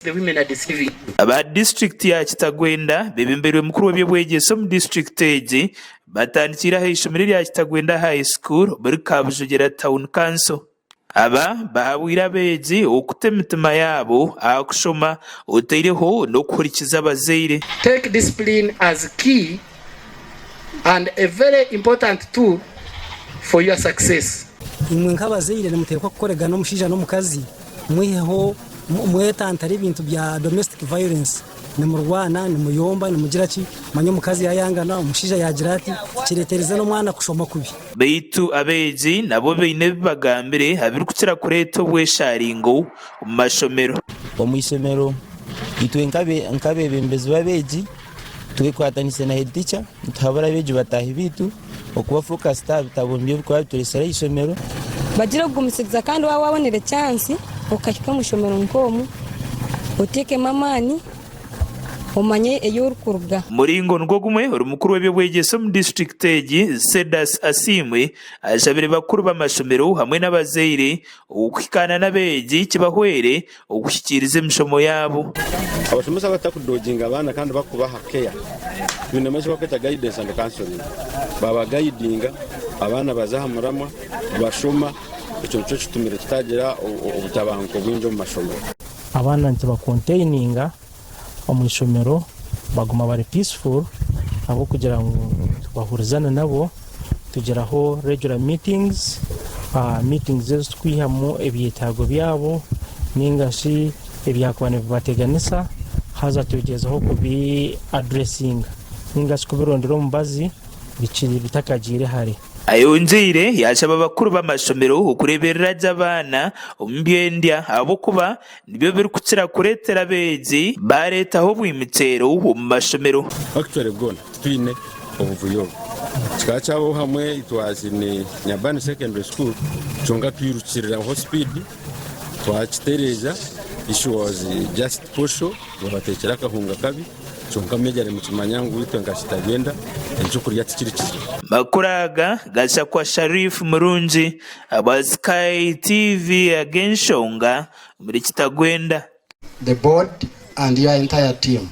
The women are deceiving. Aba district ya Kitagwenda bebemberwe mukuru w'ebyobwegeso mu district egi batandikira ishomero lya Kitagwenda High School muri Kabujugera Town Council. Aba bahabwira abeegi okutemitima yabo akushoma otaireho n'okukurikiza abazaire. Take discipline as key and a very important tool for your success. Imwe nk'abazaire nimuteekwa kukorega n'omushaija n'omukazi mwiheho mwetantara ibintu bya domestic violence nimurwana nimuyomba nimugiraki manyo mukazi yayangana umushaija yagira ati kiretereza n'omwana kushoma kubi beitu abeegi nabo beine bibagambire habiri kukira kureeta obwesharingo omu mashomero. Omu isomero itwe nk'abebembezi b'abeegi twekwatanise na head teacher tuhabura abeegi batahi bitu okuba focus bitabo by'okuba bituresera isomero bagira okugumisiriza kandi wabonere chance okahika mu shomero nkomu oteke mamani omanye eyorukuruga muringo ngo gumwe uri mukuru w'ebyobwegeso mu district egi Sedas Asimwe ajabire bakuru b'amashomero hamwe n'abazaire okuhikana n'abeegi kibahwere okushikiriza emishomo yabo. Abashomesa batakudoginga abana kandi bakubaha care bino mesho bakweta guidance and counseling baba guidinga abana bazahamuramwa bashoma icyo cyo kitumire tutagira ubutabanko bw'injo mu mashomero. Abana nti bakontaininga omwishomero baguma bari peaceful abo kugira ngo bahurizane nabo tugeraho regular meetings meetings twihamu ebyetago byabo ningashi ebyakwane bateganisa haza tugezaho kubi addressing ningashi kubirondera omubazi bikiri bitakagire hari. Ayongeire yashaba bakuru b'amashomero okureberera abana ombyendya abo kuba nibyo biri kukira kuretera abeegi baretaho bw'imitero mu mashomero. Actually gone twine obuvuyo kikachaho hamwe itwazi ni Nyabani Secondary School chonga twirukirira ho speed twakitereza issue was just pusho babatekera kahunga kabi chonga mejare mu kimanyangu witwenga Kitagwenda ejo kurya tikirikizo makuraga gasha kwa Sharif Murungi aba Sky TV agenshonga muri Kitagwenda. The board and your entire team